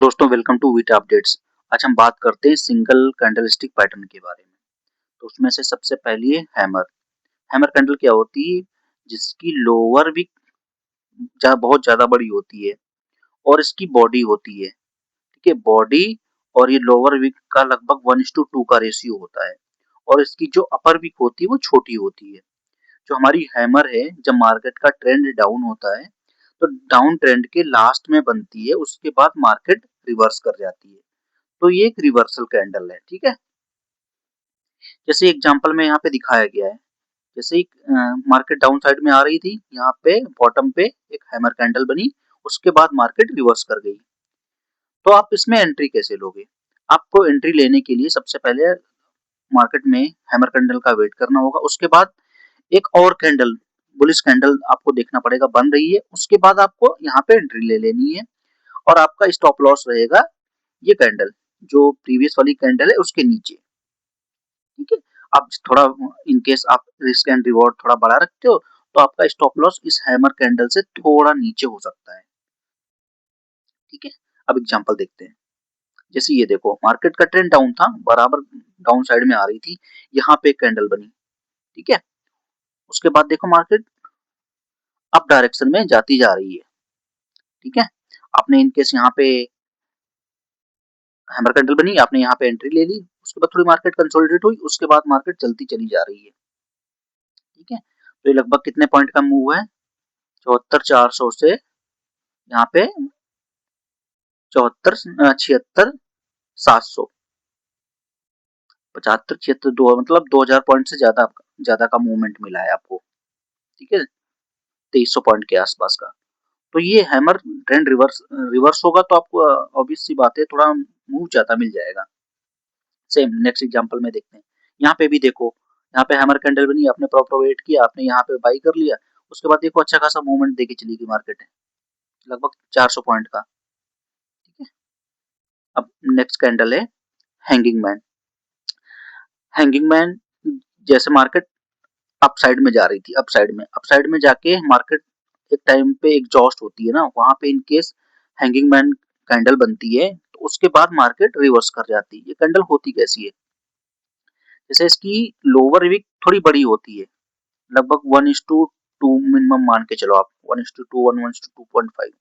दोस्तों welcome to Vita updates. आज हम बात करते हैं सिंगल कैंडलस्टिक पैटर्न के बारे में। तो उसमें से सबसे पहली है हैमर। हैमर कैंडल क्या होती है? जिसकी लोअर विक बहुत ज्यादा बड़ी होती है और इसकी बॉडी होती है। ठीक है, बॉडी और ये लोअर विक का लगभग 1:2 का रेशियो होता है और इसकी जो अपर विक होती है वो छोटी होती है। जो हमारी हैमर है, जब मार्केट का ट्रेंड डाउन होता है तो डाउन ट्रेंड के लास्ट में बनती है, उसके बाद मार्केट रिवर्स कर जाती है। तो ये एक रिवर्सल कैंडल है। ठीक है, जैसे एग्जांपल में यहाँ पे दिखाया गया है। जैसे ही मार्केट डाउन साइड में आ रही थी, यहाँ पे बॉटम पे एक हैमर कैंडल बनी, उसके बाद मार्केट रिवर्स कर गई। तो आप इसमें एंट्री कैसे लोगे? आपको एंट्री लेने के लिए सबसे पहले मार्केट में हैमर कैंडल का वेट करना होगा। उसके बाद एक और कैंडल, बुलिश कैंडल आपको देखना पड़ेगा बन रही है, उसके बाद आपको यहाँ पे एंट्री ले लेनी है और आपका स्टॉप लॉस रहेगा ये कैंडल, जो प्रीवियस वाली कैंडल है उसके नीचे। ठीक है, आप थोड़ा इन केस आप रिस्क एंड रिवॉर्ड थोड़ा बढ़ा रखते हो तो आपका स्टॉप लॉस इस हैमर कैंडल से थोड़ा नीचे हो सकता है। ठीक है, अब एग्जांपल देखते हैं। जैसे ये देखो, मार्केट का ट्रेंड डाउन था, बराबर डाउन साइड में आ रही थी, यहाँ पे एक कैंडल बनी। ठीक है, उसके बाद देखो मार्केट अप डायरेक्शन में जाती जा रही है। ठीक है, आपने इन केस यहाँ पे हैमर कैंडल बनी, आपने यहाँ पे एंट्री ले ली, उसके बाद थोड़ी मार्केट कंसोलिडेट हुई, उसके बाद मार्केट चलती चली जा रही है। ठीक है, तो ये लगभग कितने पॉइंट का मूव है? 74,400 से यहाँ पे 76,700, 75 76 दो, मतलब 2000 पॉइंट से ज्यादा ज्यादा का मूवमेंट मिला है आपको। ठीक है, 2300 पॉइंट के आसपास का। तो ये हैमर ट्रेंड रिवर्स रिवर्स होगा तो आपको ऑब्वियस सी बात है, थोड़ा मूव ज्यादा मिल जाएगा। सेम नेक्स्ट एग्जांपल में देखते हैं। यहाँ पे भी देखो, यहाँ पे हैमर कैंडल बनी, आपने प्रॉपर वेट किया, आपने यहाँ पे बाई कर लिया, उसके बाद देखो अच्छा खासा मूवमेंट देके चली गई मार्केट है, लगभग 400 पॉइंट का। ठीक है, अब नेक्स्ट कैंडल है हैंगिंग मैन। हैंगिंग मैन, जैसे मार्केट अप साइड में जा रही थी, अप साइड में जाके मार्केट एक टाइम पे एग्जॉस्ट होती है ना, वहां पे in case hanging man candle बनती है तो उसके बाद मार्केट रिवर्स कर जाती है। ये कैंडल होती कैसी है? जैसे इसकी लोअर विक थोड़ी बड़ी होती है, लगभग 1:2 मिनिमम मान के चलो आप, 1:2 1:2.5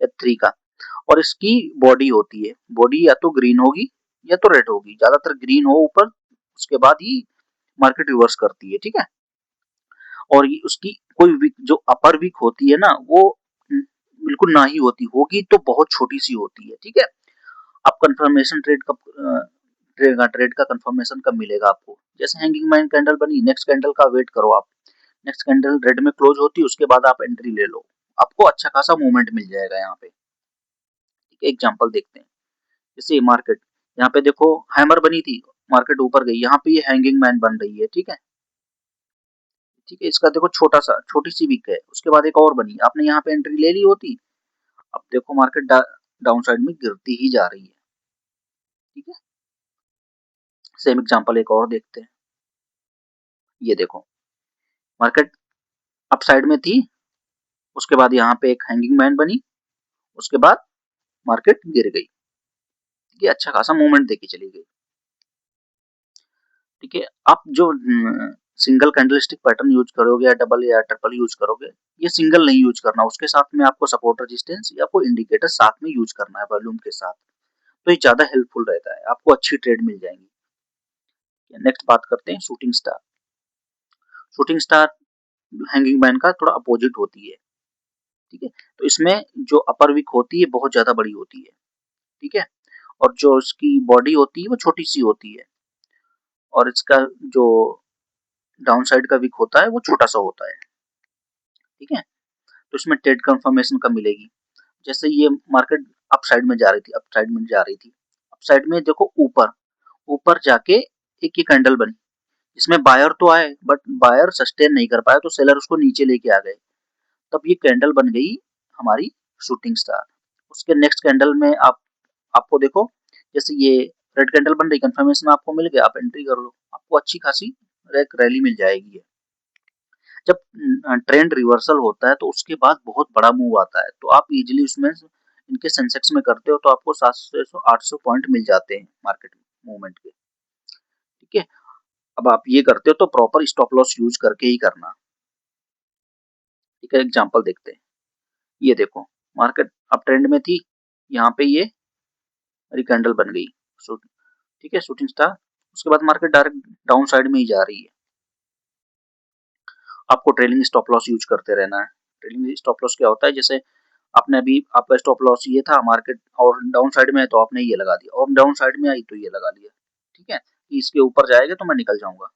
या 3 का। और इसकी बॉडी होती है, बॉडी या तो ग्रीन होगी या तो रेड होगी, ज्यादातर ग्रीन हो ऊपर, उसके बाद ही मार्केट रिवर्स करती है। ठीक है, और ये उसकी कोई वीक, जो अपर वीक होती है ना, वो बिल्कुल ना ही होती, होगी तो बहुत छोटी सी होती है। ठीक है, आप कंफर्मेशन ट्रेड कब ट्रेड का कंफर्मेशन कब मिलेगा आपको? जैसे हैंगिंग मैन कैंडल बनी, नेक्स्ट कैंडल का वेट करो आप, नेक्स्ट कैंडल रेड में क्लोज होती है, उसके बाद आप एंट्री ले लो, आपको अच्छा खासा मूवमेंट मिल जाएगा यहाँ पे। ठीक है, एग्जांपल देखते हैं। जैसे मार्केट यहाँ पे देखो हैमर बनी थी, मार्केट ऊपर गई, यहाँ पे ये हैंगिंग मैन बन रही है। ठीक है, ठीक है, इसका देखो छोटा सा छोटी सी वीक है, उसके बाद एक और बनी, आपने यहाँ पे एंट्री ले ली होती, अब देखो मार्केट डाउन साइड में गिरती ही जा रही है। ठीक है, सेम एग्जांपल एक और देखते हैं। ये देखो, मार्केट अप साइड में थी, उसके बाद यहाँ पे एक हैंगिंग मैन बनी, उसके बाद मार्केट गिर गई। ठीक है, अच्छा खासा मूवमेंट देके चली गई। ठीक है, आप जो सिंगल कैंडलस्टिक पैटर्न यूज करोगे या डबल या ट्रिपल यूज करोगे, ये सिंगल नहीं यूज करना, उसके साथ में आपको सपोर्ट रेजिस्टेंस या कोई इंडिकेटर साथ में यूज करना है वॉल्यूम के साथ। तो ये ज्यादा हेल्पफुल रहता है, आपको अच्छी ट्रेड मिल जाएंगी। नेक्स्ट बात करते हैं shooting star. Shooting star hanging man का थोड़ा अपोजिट होती है। ठीक है, तो इसमें जो अपर विक होती है बहुत ज्यादा बड़ी होती है। ठीक है, और जो इसकी बॉडी होती है वो छोटी सी होती है, और इसका जो डाउन साइड का विक होता है वो छोटा सा होता है। ठीक है, तो इसमें ट्रेड कंफर्मेशन कब मिलेगी? जैसे ये मार्केट अप साइड में जा रही थी, अप साइड में जा रही थी, अप साइड में देखो ऊपर ऊपर जाके एक ही कैंडल बनी, इसमें बायर तो आए बट बायर सस्टेन नहीं कर पाया, तो सेलर उसको नीचे लेके आ गए, तब ये कैंडल बन गई हमारी शूटिंग स्टार। उसके नेक्स्ट कैंडल में आपको देखो, जैसे ये रेड कैंडल बन रही, कंफर्मेशन आपको मिल गया, आप एंट्री कर लो, आपको अच्छी खासी एक रैली मिल जाएगी। जब ट्रेंड रिवर्सल होता है तो उसके बाद बहुत बड़ा मूव आता है, तो आप इजीली उसमें इनके सेंसेक्स में करते हो तो आपको 700-800 पॉइंट मिल जाते हैं मार्केट मूवमेंट के। ठीक है, अब आप ये करते हो तो प्रॉपर स्टॉप लॉस यूज करके ही करना। ठीक है, एग्जांपल देखते हैं। ये देखो, मार्केट अप ट्रेंड में थी, यहाँ पे ये कैंडल बन गई, ठीक है, शूटिंग स्टार। उसके बाद मार्केट डायरेक्ट डाउन साइड में ही जा रही है। आपको ट्रेलिंग स्टॉप लॉस यूज करते रहना है। ट्रेलिंग स्टॉप लॉस क्या होता है, जैसे आपने अभी आपका स्टॉप लॉस ये था, मार्केट और डाउन साइड में है तो आपने ये लगा दिया, और डाउन साइड में आई तो ये लगा लिया। ठीक है, इसके ऊपर जाएगा तो मैं निकल जाऊंगा।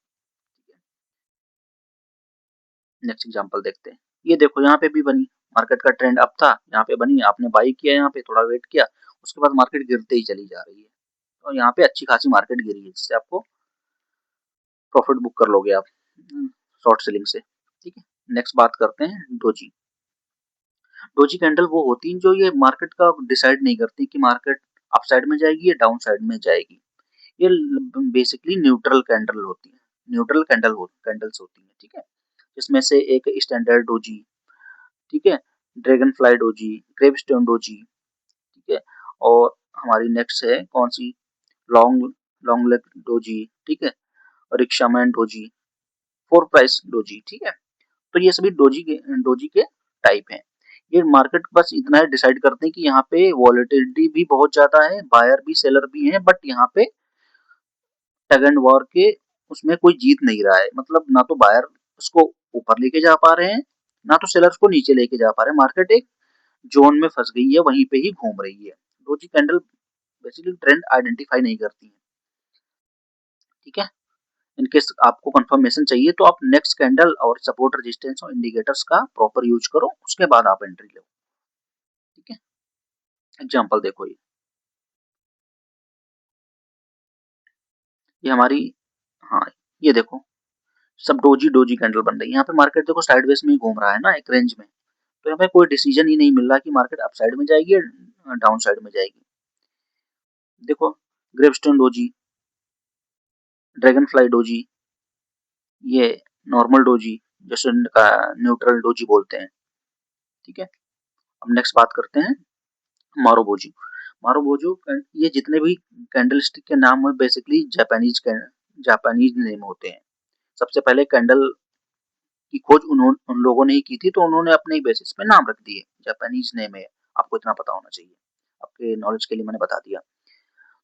नेक्स्ट एग्जांपल देखते हैं। ये देखो, यहाँ पे भी बनी, मार्केट का ट्रेंड अप था, यहाँ पे बनी, आपने बाई किया, यहाँ पे थोड़ा वेट किया, उसके बाद मार्केट गिरते ही चली जा रही है, और यहाँ पे अच्छी खासी मार्केट गिरी है, जिससे आपको प्रॉफिट बुक कर लोगे आप शॉर्ट सेलिंग से। ठीक है, नेक्स्ट बात करते हैं डोजी। डोजी कैंडल वो होती है जो ये मार्केट का डिसाइड नहीं करती कि मार्केट अप साइड में जाएगी या डाउन साइड में जाएगी। ये बेसिकली न्यूट्रल कैंडल होती है, न्यूट्रल कैंडल्स होती है। ठीक है, इसमें से एक स्टैंडर्ड डोजी, ठीक है, dragon fly doji, gravestone doji, ठीक है, और हमारी नेक्स्ट है कौन सी, लॉन्ग लॉन्ग लेग डोजी, ठीक है, और रिक्शामैन डोजी, फोर प्राइस डोजी। ठीक है, तो ये सभी डोजी के टाइप हैं। ये मार्केट बस इतना ही डिसाइड करते हैं कि यहाँ पे वॉलेटिलिटी भी बहुत ज्यादा है, बायर भी सेलर भी है, बट यहाँ पे टग एंड वॉर के उसमें कोई जीत नहीं रहा है। मतलब ना तो बायर उसको ऊपर लेके जा पा रहे हैं, ना तो सेलर्स को नीचे लेके जा पा रहे हैं। मार्केट एक जोन में फंस गई है, वहीं पे ही घूम रही है। Doji candle basically trend identify नहीं करती है। ठीक है, इनकेस आपको कंफर्मेशन चाहिए तो आप नेक्स्ट कैंडल और सपोर्ट रेजिस्टेंस और इंडिकेटर्स का प्रॉपर यूज करो, उसके बाद आप एंट्री लो। ठीक है, एग्जांपल देखो, ये हमारी, हाँ, ये देखो, सब डोजी डोजी कैंडल बन रही है। यहाँ पे मार्केट देखो साइडवेज में ही घूम रहा है ना, एक रेंज में, तो यहाँ पे कोई डिसीजन ही नहीं मिल रहा कि मार्केट अप साइड में जाएगी या डाउन साइड में जाएगी। देखो, gravestone doji, dragon fly doji, ये नॉर्मल डोजी, जैसे न्यूट्रल डोजी बोलते हैं। ठीक है, अब नेक्स्ट बात करते हैं मारुबोजी। मारुबोजी, ये जितने भी कैंडल स्टिक के नाम है बेसिकली जापानीज नेम होते हैं। सबसे पहले कैंडल की खोज उन लोगों ने ही की थी, तो उन्होंने अपने बेसिस पे नाम रख दिए, जापानीज नेम है, आपको इतना पता होना चाहिए, आपके नॉलेज के लिए मैंने बता दिया।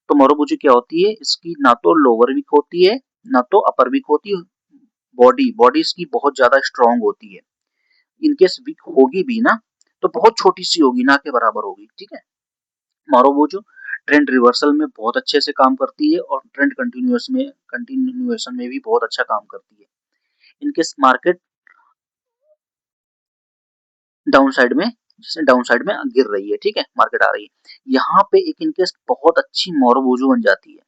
तो मारुबोजी क्या होती है, इसकी ना तो लोअर वीक होती है, ना तो अपर वीक होती है। बॉडी बॉडी इसकी बहुत ज्यादा स्ट्रांग होती है। इनकेस वीक होगी भी ना तो बहुत छोटी सी होगी, ना के बराबर होगी। ठीक है, मारुबोजू ट्रेंड रिवर्सल में बहुत अच्छे से काम करती है, और ट्रेंड कंटिन्यूएशन में भी बहुत अच्छा काम करती है। इनकेस मार्केट डाउन साइड में, जैसे डाउन साइड में गिर रही है, ठीक है, मार्केट आ रही है, यहाँ पे एक इनकेस बहुत अच्छी मारुबोजू बन जाती है।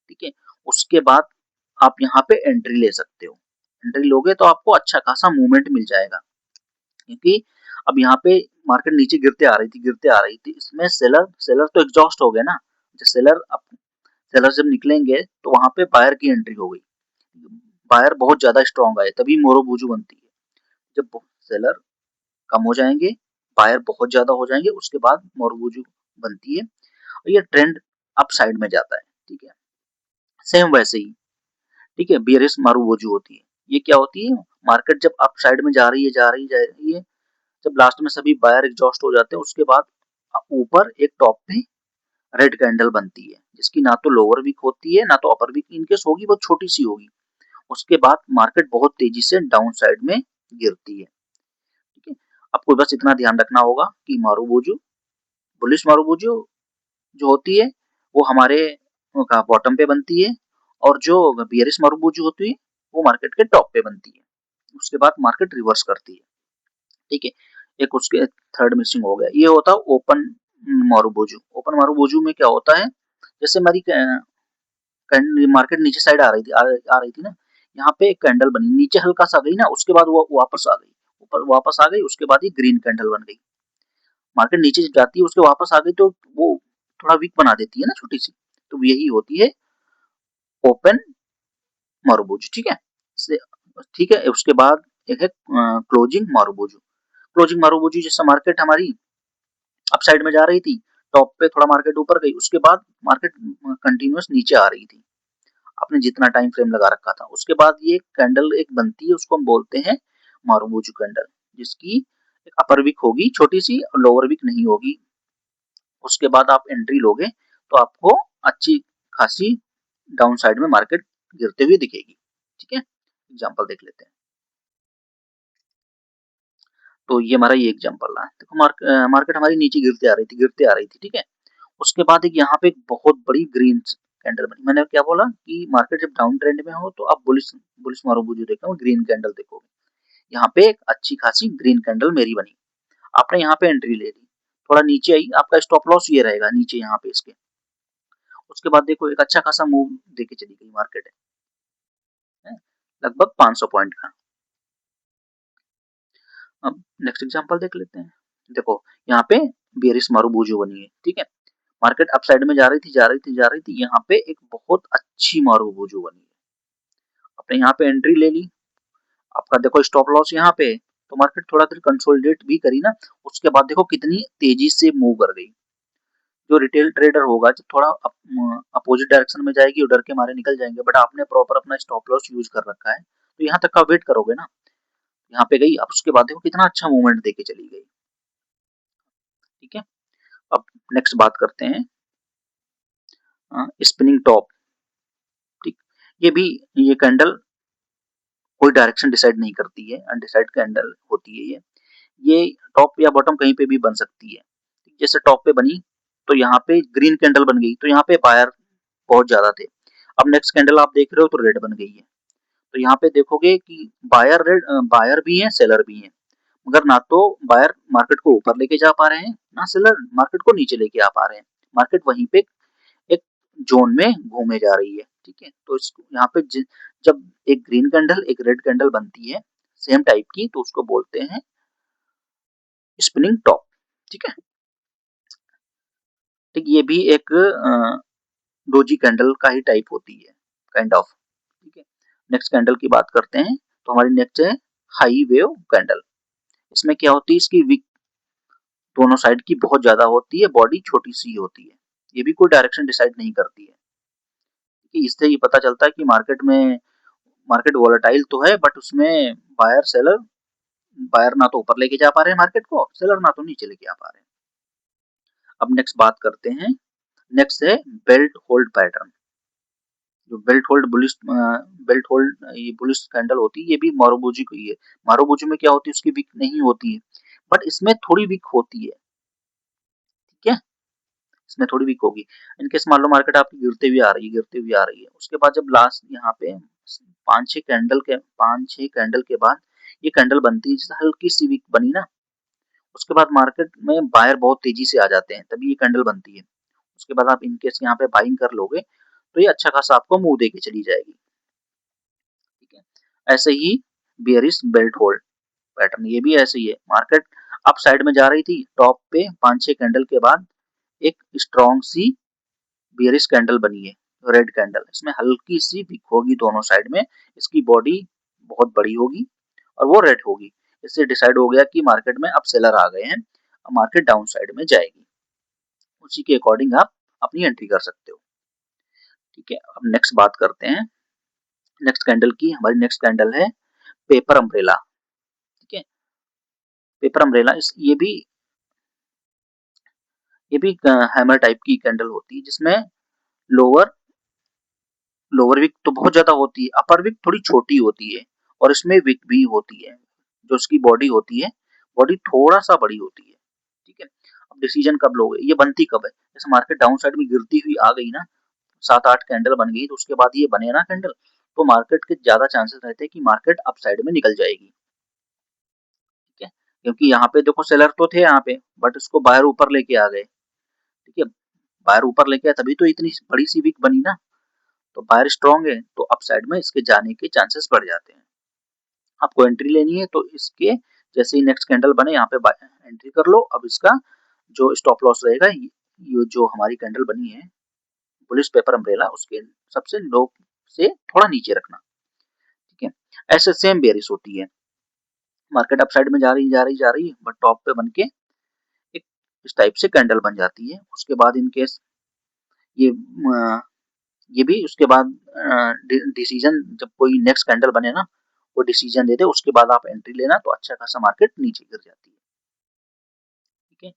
ठीक है, उसके बाद आप यहाँ पे एंट्री ले सकते हो। एंट्री लोगे तो आपको अच्छा खासा मूवमेंट मिल जाएगा, क्योंकि अब यहाँ पे मार्केट नीचे गिरते आ रही थी, इसमें सेलर सेलर तो एग्जॉस्ट हो गए ना। सेलर जब निकलेंगे तो वहां पे बायर की एंट्री हो गई, बायर बहुत ज्यादा स्ट्रांग आए, तभी मोरोबुजू बनती है। जब सेलर कम हो जाएंगे, बायर बहुत ज्यादा हो जाएंगे, उसके बाद मोरोबुजू बनती है, और ये ट्रेंड अप साइड में जाता है। ठीक है, सेम वैसे ही, ठीक है, बियरिश मारुबुजू होती है। ये क्या होती है, मार्केट जब अप साइड में जा रही है, जब लास्ट में सभी बायर एग्जॉस्ट हो जाते हैं, उसके बाद ऊपर एक टॉप पे रेड कैंडल बनती है, जिसकी ना तो लोअर वीक होती है ना तो अपर वीक, इनकेस होगी बहुत छोटी सी होगी। उसके बाद मार्केट बहुत तेजी से डाउन साइड में गिरती है। ठीक है, आपको बस इतना ध्यान रखना होगा कि मारुबुजू, बुलिश मारुबुजू जो होती है वो हमारे बॉटम पे बनती है, और जो बियरिश मारुबुजू होती है वो मार्केट के टॉप पे बनती है। उसके बाद मार्केट रिवर्स करती है। ठीक है, एक उसके थर्ड मिसिंग हो गया, ये होता है ओपन मारुबुजू। ओपन मारुबुजू में क्या होता है, जैसे हमारी मार्केट नीचे साइड आ रही थी ना, यहाँ पे एक कैंडल बनी, नीचे हल्का सा गई ना, उसके बाद वो वापस आ गई, ऊपर वापस आ गई, उसके बाद ये ग्रीन कैंडल बन गई। मार्केट नीचे जाती है, उसके वापस आ गई, तो वो थोड़ा वीक बना देती है ना, छोटी सी, तो यही होती है ओपन मारुबुजू। ठीक है, ठीक है, उसके बाद एक है क्लोजिंग मारुबुजू। क्लोजिंग मारुबुजू, जैसे मार्केट हमारी अप साइड में जा रही थी, टॉप पे थोड़ा मार्केट ऊपर गई, उसके बाद मार्केट कंटिन्यूअस नीचे आ रही थी, आपने जितना टाइम फ्रेम लगा रखा था। उसके बाद ये कैंडल एक बनती है, उसको हम बोलते हैं मारुबुजू कैंडल, जिसकी एक अपर विक होगी छोटी सी और लोअर विक नहीं होगी। उसके बाद आप एंट्री लोगे तो आपको अच्छी खासी डाउन साइड में मार्केट गिरते हुए दिखेगी। ठीक है, एग्जांपल देख लेते हैं। तो ये हमारा ये एग्जांपल रहा। देखो मार्केट हमारी नीचे गिरते आ रही थी, ठीक है। उसके बाद एक यहाँ पे एक बहुत बड़ी ग्रीन कैंडल बनी। मैंने क्या बोला कि मार्केट जब डाउन ट्रेंड में हो तो आप बुलिश बुलिश मारुबुजू देखोगे, ग्रीन कैंडल देखोगे। यहाँ पे एक अच्छी खासी ग्रीन कैंडल मेरी बनी, आपने यहाँ पे एंट्री ले ली, थोड़ा नीचे आई, आपका स्टॉप लॉस ये रहेगा नीचे यहाँ पे इसके। उसके बाद देखो एक अच्छा खासा मूव देके चली गई मार्केट है, लगभग 500 पॉइंट का। अब नेक्स्ट एग्जांपल देख लेते हैं। देखो यहाँ पे बेरिश मारुबुजू बनी है, ठीक है। मार्केट अप साइड में जा रही थी, जा रही थी, यहाँ पे एक बहुत अच्छी मारुबुजू बनी है, आपने यहाँ पे एंट्री ले ली, आपका देखो स्टॉप लॉस यहाँ पे, तो मार्केट थोड़ा देर कंसोलिडेट भी करी ना, उसके बाद देखो कितनी तेजी से मूव कर गई। जो रिटेल ट्रेडर होगा जब थोड़ा अपोजिट डायरेक्शन में जाएगी, वो डर के मारे निकल जाएंगे, बट आपने प्रॉपर अपना स्टॉप लॉस यूज कर रखा है तो यहाँ तक का वेट करोगे ना। यहाँ पे गई, अब उसके बाद देखो कितना अच्छा मूवमेंट देके चली गई। ठीक है, अब नेक्स्ट बात करते हैं स्पिनिंग टॉप। ठीक, ये भी ये कैंडल कोई डायरेक्शन डिसाइड नहीं करती है, अनडिसाइड कैंडल होती है ये टॉप या बॉटम कहीं पे भी बन सकती है। जैसे टॉप पे बनी तो यहाँ पे ग्रीन कैंडल बन गई, तो यहाँ पे बायर बहुत ज्यादा थे। अब नेक्स्ट कैंडल आप देख रहे हो तो रेड बन गई है, तो यहाँ पे देखोगे कि बायर भी है, सेलर भी है, मगर ना तो बायर मार्केट को ऊपर लेके जा पा रहे हैं, ना सेलर मार्केट को नीचे लेके आ पा रहे हैं। मार्केट वहीं पे एक जोन में घूमे जा रही है। ठीक है, तो इसको यहाँ पे जब एक ग्रीन कैंडल एक रेड कैंडल बनती है सेम टाइप की, तो उसको बोलते हैं स्पिनिंग टॉप। ठीक है, ठीक, ये भी एक डोजी कैंडल का ही टाइप होती है, काइंड ऑफ। ठीक है, नेक्स्ट कैंडल की बात करते हैं, तो हमारी नेक्स्ट है हाई वेव कैंडल। इसमें क्या होती है, इसकी विक दोनों साइड की बहुत ज्यादा होती है, बॉडी छोटी सी होती है, ये भी कोई डायरेक्शन डिसाइड नहीं करती है। इससे ये पता चलता है कि मार्केट वोलेटाइल तो है, बट उसमें बायर ना तो ऊपर लेके जा पा रहे हैं मार्केट को, सेलर ना तो नीचे लेके आ पा रहे हैं। अब नेक्स्ट बात करते हैं, नेक्स्ट है बेल्ट होल्ड पैटर्न। जो बेल्ट होल्ड ये बुलिश कैंडल होती है, ये भी मारुबुजू की है। मारुबुजू में क्या होती है, उसकी विक नहीं होती है, बट इसमें थोड़ी विक होती है। ठीक है, इसमें थोड़ी वीक होगी। इनकेस मान लो मार्केट आपकी गिरते हुए आ रही है, उसके बाद जब लास्ट यहाँ पे पांच छह कैंडल के बाद ये कैंडल बनती है, जैसे हल्की सी वीक बनी ना, उसके बाद मार्केट में बायर बहुत तेजी से आ जाते हैं, तभी ये कैंडल बनती है। उसके बाद आप इनकेस यहाँ पे बाइंग कर लोगे तो ये अच्छा खासा आपको मुंह देके चली जाएगी। ठीक है, ऐसे ही बियरिश बेल्ट होल्ड पैटर्न, ये भी ऐसे ही है। मार्केट अप साइड में जा रही थी, टॉप पे 5-6 कैंडल के बाद एक स्ट्रॉन्ग सी बियरिश कैंडल बनी है, रेड कैंडल, इसमें हल्की सी विक होगी दोनों साइड में, इसकी बॉडी बहुत बड़ी होगी और वो रेड होगी। इससे डिसाइड हो गया कि मार्केट में अब सेलर आ गए हैं, अब मार्केट डाउन साइड में जाएगी, उसी के अकॉर्डिंग आप अपनी एंट्री कर सकते हो। ठीक है, अब नेक्स्ट बात करते हैं नेक्स्ट कैंडल की। हमारी नेक्स्ट कैंडल है पेपर अम्ब्रेला। ठीक है, पेपर अम्ब्रेला ये भी हैमर टाइप की कैंडल होती है, जिसमें लोअर लोअर विक तो बहुत ज्यादा होती है, अपर विक थोड़ी छोटी होती है, और इसमें विक भी होती है, जो उसकी बॉडी होती है, बॉडी थोड़ा सा बड़ी होती है। ठीक है, अब डिसीजन कब लोगे, ये बनती कब है, जैसे मार्केट डाउन साइड में गिरती हुई आ गई ना, 7-8 कैंडल बन गई, तो उसके बाद ये बने ना कैंडल, तो मार्केट के ज्यादा चांसेस रहते हैं कि मार्केट अप साइड में निकल जाएगी। ठीक है, क्योंकि यहाँ पे देखो सेलर तो थे यहाँ पे, बट उसको बाहर ऊपर लेके आ गए। ठीक है, बाहर ऊपर लेके आए तभी तो इतनी बड़ी सी विक बनी ना, तो बायर स्ट्रांग है तो अप साइड में इसके जाने के चांसेस बढ़ जाते हैं। आपको एंट्री लेनी है तो इसके जैसे ही नेक्स्ट कैंडल बने यहाँ पे एंट्री कर लो। अब इसका जो स्टॉप लॉस रहेगा, ये जो हमारी कैंडल बनी है बुलिश पेपर अम्ब्रेला, उसके सबसे लो से थोड़ा नीचे रखना। ठीक है, ऐसे सेम बेयरिश होती है, मार्केट अप साइड में जा रही है बट टॉप पे बन के एक इस टाइप से कैंडल बन जाती है। उसके बाद इन केस ये ये भी उसके बाद डिसीजन जब कोई नेक्स्ट कैंडल बने ना, वो डिसीजन दे दे, उसके बाद आप एंट्री लेना, तो अच्छा खासा मार्केट नीचे गिर जाती है। ठीक है,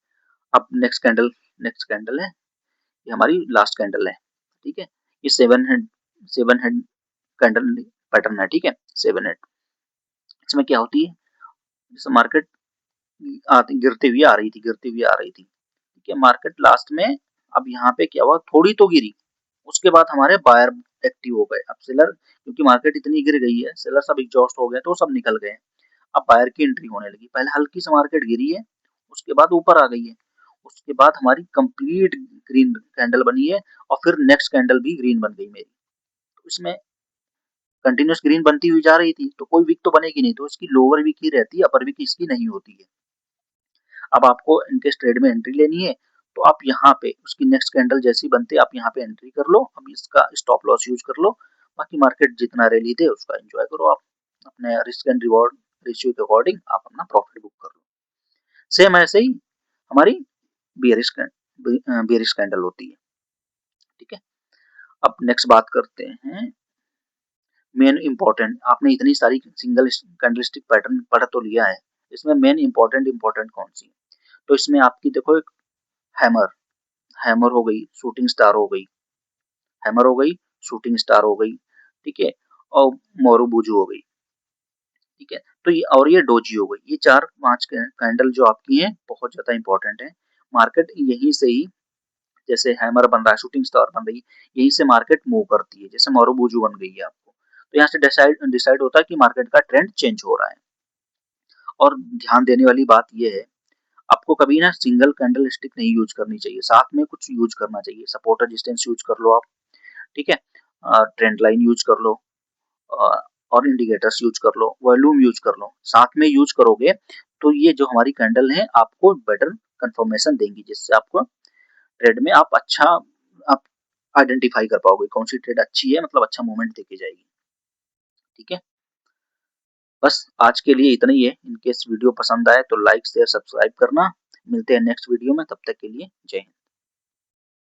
अब नेक्स्ट कैंडल है, ये हमारी लास्ट कैंडल है। ठीक है, ये सेवन हेड कैंडल पैटर्न है। ठीक है, 7 हेड। इसमें क्या होती है, जैसे मार्केट गिरते हुए आ रही थी, गिरती हुई आ रही थी। ठीक है, मार्केट लास्ट में अब यहाँ पे क्या हुआ, थोड़ी तो गिरी, उसके बाद हमारे बायर एक्टिव हो गए। अब सेलर, क्योंकि मार्केट इतनी गिर गई है, सेलर सब एग्जॉस्ट हो गए, तो सब निकल गए। अब बायर की एंट्री होने लगी। पहले हल्की सी मार्केट गिरी है, उसके बाद ऊपर आ गई है, उसके बाद हमारी कंप्लीट ग्रीन कैंडल बनी है, और फिर नेक्स्ट कैंडल भी ग्रीन बन गई मेरी। तो इसमें कंटिन्यूस ग्रीन बनती हुई जा रही थी, तो कोई वीक तो बनेगी नहीं, तो इसकी लोअर वीक ही रहती है, अपर वीक इसकी नहीं होती है। अब आपको इनकेस ट्रेड में एंट्री लेनी है, तो आप यहाँ पे उसकी नेक्स्ट कैंडल जैसी बनती है, आप यहाँ पे एंट्री कर लो। अब इसका स्टॉप लॉस यूज कर लो, बाकी मार्केट जितना रैली दे उसका एंजॉय करो। आप अपने रिस्क एंड रिवॉर्ड रेशियो के अकॉर्डिंग आप अपना प्रॉफिट बुक कर लो। सेम ऐसे ही हमारी बेरिश कैंडल होती है। ठीक है, अब नेक्स्ट बात करते हैं मेन इंपॉर्टेंट। आपने इतनी सारी सिंगल कैंडलस्टिक पैटर्न पढ़ तो लिया है, इसमें मेन इंपॉर्टेंट कौन सी है? तो इसमें आपकी देखो, एक हैमर हैमर हो गई, शूटिंग स्टार हो गई, हैमर हो गई, शूटिंग स्टार हो गई। ठीक है, और मोरूबुजू हो गई। ठीक है, तो ये और ये डोजी हो गई। ये 4-5 कैंडल जो आपकी हैं बहुत ज्यादा इंपॉर्टेंट है। मार्केट यहीं से ही, जैसे हैमर बन रहा है, शूटिंग स्टार बन रही है, यहीं से मार्केट मूव करती है। जैसे मोरूबुजू बन गई है आपको, तो यहाँ से डिसाइड होता है कि मार्केट का ट्रेंड चेंज हो रहा है। और ध्यान देने वाली बात यह है, आपको कभी ना सिंगल कैंडल स्टिक नहीं यूज करनी चाहिए, साथ में कुछ यूज करना चाहिए। सपोर्ट रेजिस्टेंस यूज कर लो आप। ठीक है, ट्रेंड लाइन यूज कर लो, और इंडिकेटर्स यूज कर लो, वॉल्यूम यूज कर लो। साथ में यूज करोगे तो ये जो हमारी कैंडल है आपको बेटर कंफर्मेशन देंगी, जिससे आपको ट्रेड में आप आइडेंटिफाई कर पाओगे कौन सी ट्रेड अच्छी है, मतलब अच्छा मूवमेंट देके जाएगी। ठीक है, बस आज के लिए इतना ही है। इनकेस वीडियो पसंद आए तो लाइक शेयर सब्सक्राइब करना। मिलते हैं नेक्स्ट वीडियो में, तब तक के लिए जय हिंद।